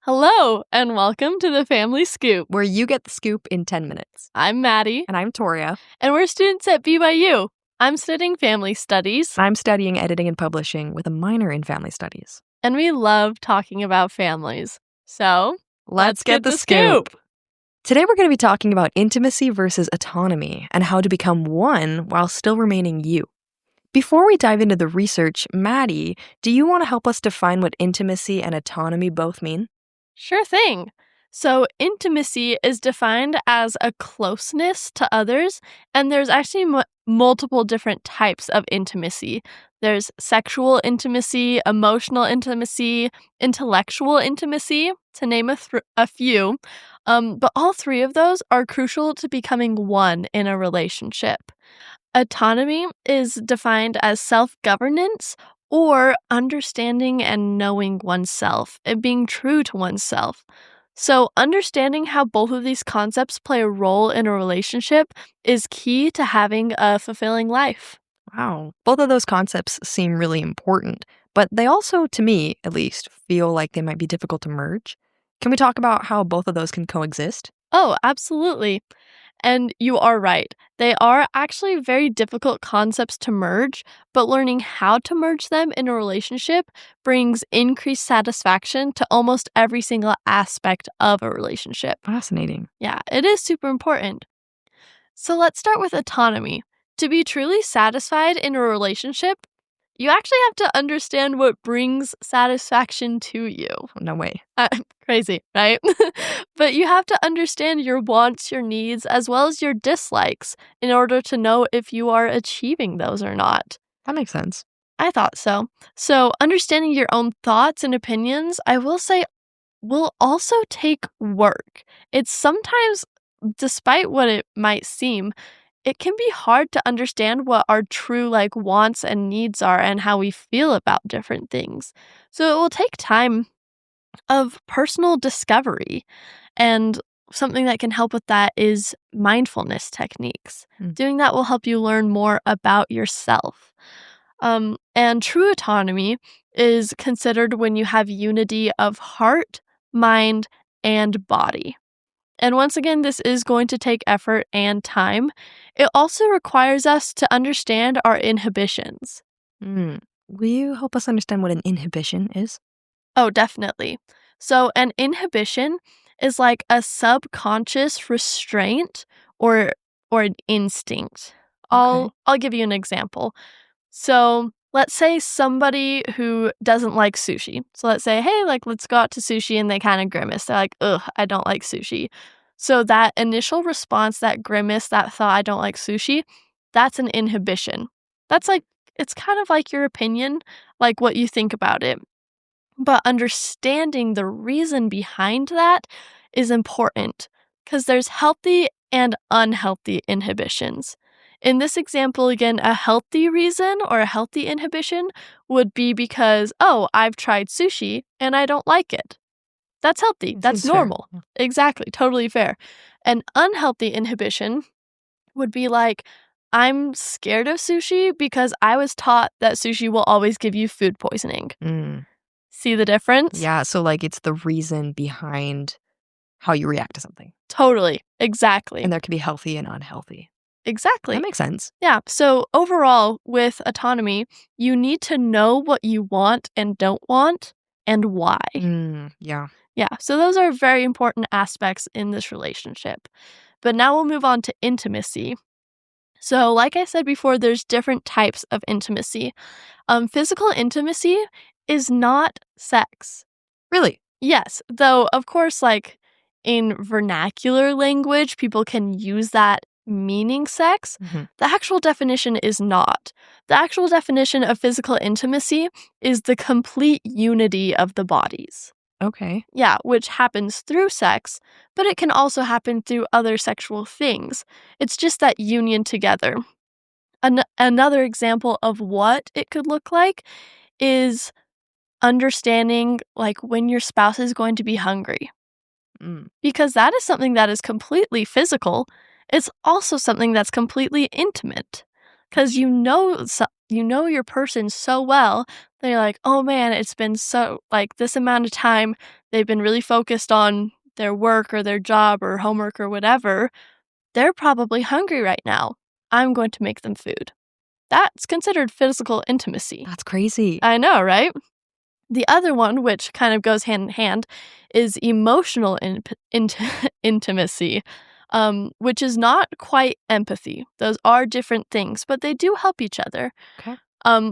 Hello, and welcome to the Family Scoop. where you get the scoop in 10 minutes. I'm Maddie, And I'm Toria. and we're students at BYU. I'm studying family studies, I'm studying editing and publishing with a minor in family studies. and we love talking about families. So, Let's get the scoop. Today we're going to be talking about intimacy versus autonomy and how to become one while still remaining you. Before we dive into the research, Maddie, do you want to help us define what intimacy and autonomy both mean? Sure thing. So, intimacy is defined as a closeness to others, and there's actually multiple different types of intimacy. There's sexual intimacy, emotional intimacy, intellectual intimacy, to name a few. But all three of those are crucial to becoming one in a relationship. Autonomy is defined as self-governance or understanding and knowing oneself and being true to oneself. So, understanding how both of these concepts play a role in a relationship is key to having a fulfilling life. Wow. Both of those concepts seem really important, but they also, to me at least, feel like they might be difficult to merge. Can we talk about how both of those can coexist? Oh, absolutely. And you are right. They are actually very difficult concepts to merge, but learning how to merge them in a relationship brings increased satisfaction to almost every single aspect of a relationship. Fascinating. Yeah, it is super important. So let's start with autonomy. To be truly satisfied in a relationship, you actually have to understand what brings satisfaction to you. No way. Crazy, right? But you have to understand your wants, your needs, as well as your dislikes in order to know if you are achieving those or not. That makes sense. I thought so. So, understanding your own thoughts and opinions, I will say, will also take work. It's sometimes, despite what it might seem, it can be hard to understand what our true wants and needs are and how we feel about different things. So it will take time of personal discovery, and something that can help with that is mindfulness techniques. Doing that will help you learn more about yourself. And true autonomy is considered when you have unity of heart, mind, and body. And once again, this is going to take effort and time. It also requires us to understand our inhibitions. Will you help us understand what an inhibition is? Oh, definitely. So, an inhibition is like a subconscious restraint or an instinct. I'll give you an example. So, let's say somebody who doesn't like sushi. So let's say, hey, let's go out to sushi, and they kind of grimace. They're like, ugh, I don't like sushi. So that initial response, that grimace, that thought, I don't like sushi, that's an inhibition. That's it's kind of like your opinion, like what you think about it. But understanding the reason behind that is important because there's healthy and unhealthy inhibitions. In this example, again, a healthy reason or a healthy inhibition would be because, oh, I've tried sushi and I don't like it. That's healthy. That's Seems fair. normal. Yeah. Exactly. Totally fair. An unhealthy inhibition would be like, I'm scared of sushi because I was taught that sushi will always give you food poisoning. See the difference? Yeah, so it's the reason behind how you react to something. Totally. Exactly. And there can be healthy and unhealthy. Exactly. That makes sense. Yeah. So overall, with autonomy, you need to know what you want and don't want and why. Yeah. Yeah. So those are very important aspects in this relationship. But now we'll move on to intimacy. So like I said before, there's different types of intimacy. Physical intimacy is not sex. Really? Yes, though, of course, in vernacular language, people can use that meaning sex. The actual definition is not. The actual definition of physical intimacy is the complete unity of the bodies. Okay. Yeah, which happens through sex, but it can also happen through other sexual things. It's just that union together. Another example of what it could look like is understanding when your spouse is going to be hungry. Because that is something that is completely physical. It's also something that's completely intimate. Because you know your person so well that you're like, oh man, it's been so this amount of time they've been really focused on their work or their job or homework or whatever, they're probably hungry right now. I'm going to make them food. That's considered physical intimacy. That's crazy. I know, right? The other one, which kind of goes hand in hand, is emotional intimacy, which is not quite empathy. Those are different things, but they do help each other. Okay.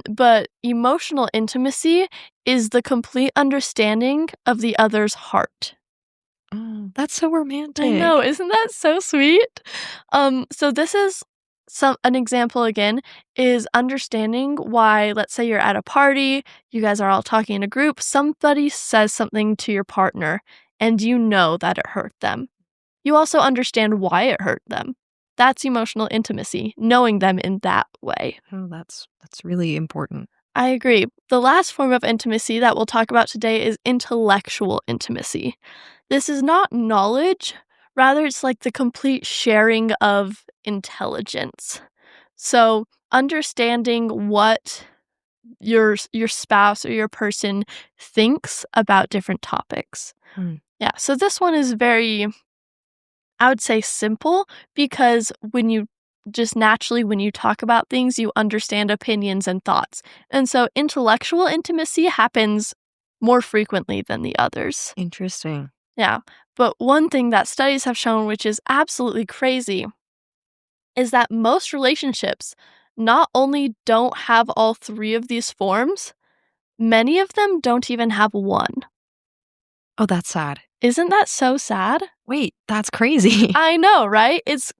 But emotional intimacy is the complete understanding of the other's heart. Oh, that's so romantic. I know, isn't that so sweet? So this is an example again is understanding why, let's say you're at a party, you guys are all talking in a group, somebody says something to your partner, and you know that it hurt them. You also understand why it hurt them. That's emotional intimacy, knowing them in that way. Oh, that's really important. I agree. The last form of intimacy that we'll talk about today is intellectual intimacy. This is not knowledge, rather, it's like the complete sharing of intelligence. So, understanding what your spouse or your person thinks about different topics. Hmm. Yeah, so this one is very, I would say, simple because when you talk about things, you understand opinions and thoughts. And so intellectual intimacy happens more frequently than the others. Interesting. Yeah. But one thing that studies have shown, which is absolutely crazy, is that most relationships not only don't have all three of these forms, many of them don't even have one. Oh, that's sad. Isn't that so sad? Wait, that's crazy. I know, right? It's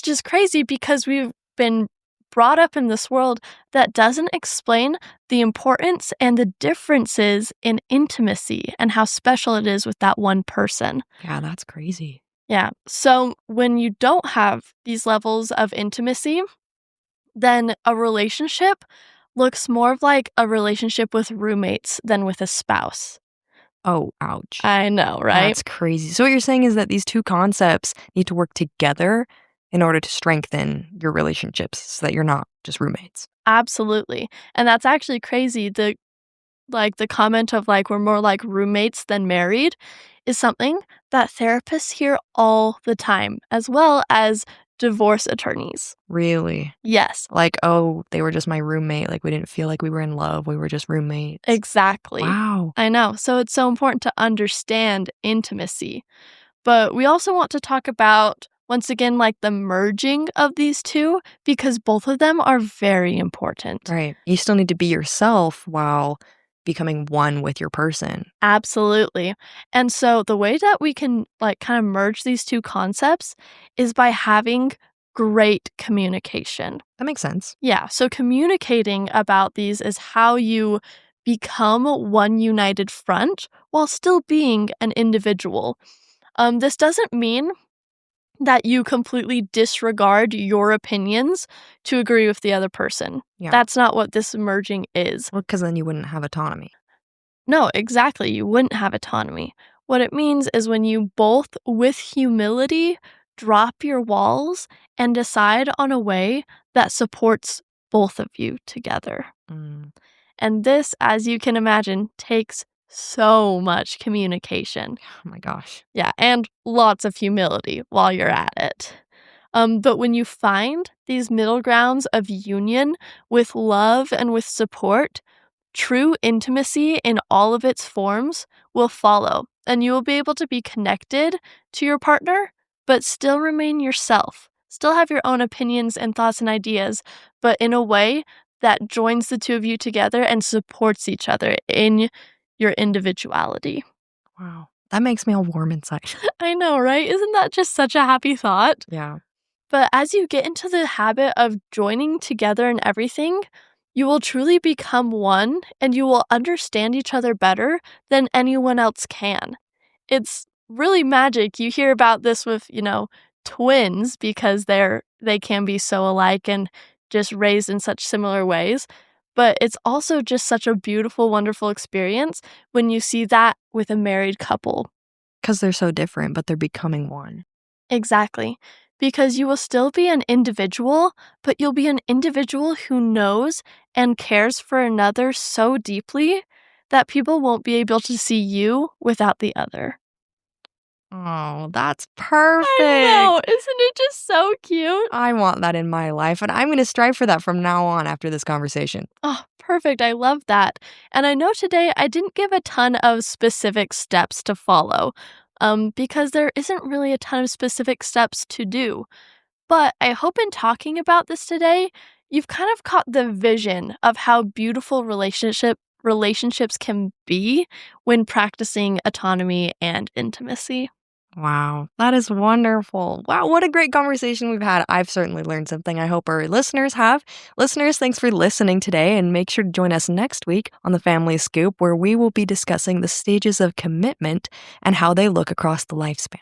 just crazy because we've been brought up in this world that doesn't explain the importance and the differences in intimacy and how special it is with that one person. Yeah, that's crazy. Yeah. So when you don't have these levels of intimacy, then a relationship looks more of like a relationship with roommates than with a spouse. Oh, ouch. I know, right? That's crazy. So what you're saying is that these two concepts need to work together in order to strengthen your relationships so that you're not just roommates. Absolutely. And that's actually crazy. The comment of like we're more like roommates than married is something that therapists hear all the time, as well as divorce attorneys. Really? Yes, Like, oh, they were just my roommate. Like, we didn't feel like we were in love. We were just roommates. exactly. Wow. I know. So it's so important to understand intimacy. But we also want to talk about, once again, like the merging of these two, because both of them are very important. Right. You still need to be yourself while becoming one with your person. Absolutely. And so the way that we can like kind of merge these two concepts is by having great communication. That makes sense. Yeah, so communicating about these is how you become one united front while still being an individual. This doesn't mean that you completely disregard your opinions to agree with the other person. Yeah. That's not what this merging is. Well, because then you wouldn't have autonomy. No, exactly. You wouldn't have autonomy. What it means is when you both, with humility, drop your walls and decide on a way that supports both of you together. Mm. And this, as you can imagine, takes so much communication. Oh my gosh. Yeah, and lots of humility while you're at it. But when you find these middle grounds of union with love and with support, true intimacy in all of its forms will follow, and you will be able to be connected to your partner, but still remain yourself. Still have your own opinions and thoughts and ideas, but in a way that joins the two of you together and supports each other in your individuality. Wow. That makes me all warm inside. I know, right? Isn't that just such a happy thought? Yeah. But as you get into the habit of joining together in everything, you will truly become one and you will understand each other better than anyone else can. It's really magic. You hear about this with, twins because they can be so alike and just raised in such similar ways. But it's also just such a beautiful, wonderful experience when you see that with a married couple. Because they're so different, but they're becoming one. Exactly. Because you will still be an individual, but you'll be an individual who knows and cares for another so deeply that people won't be able to see you without the other. Oh, that's perfect. I know, isn't it just so cute? I want that in my life, and I'm going to strive for that from now on after this conversation. Oh, perfect. I love that. And I know today I didn't give a ton of specific steps to follow, because there isn't really a ton of specific steps to do. But I hope in talking about this today, you've kind of caught the vision of how beautiful relationships can be when practicing autonomy and intimacy. Wow, that is wonderful. Wow, what a great conversation we've had. I've certainly learned something. I hope our listeners have. Listeners, thanks for listening today, and make sure to join us next week on the Family Scoop, where we will be discussing the stages of commitment and how they look across the lifespan.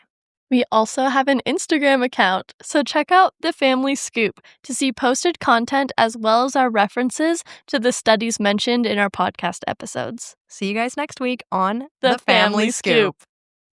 We also have an Instagram account, so check out the Family Scoop to see posted content as well as our references to the studies mentioned in our podcast episodes. See you guys next week on The Family Scoop.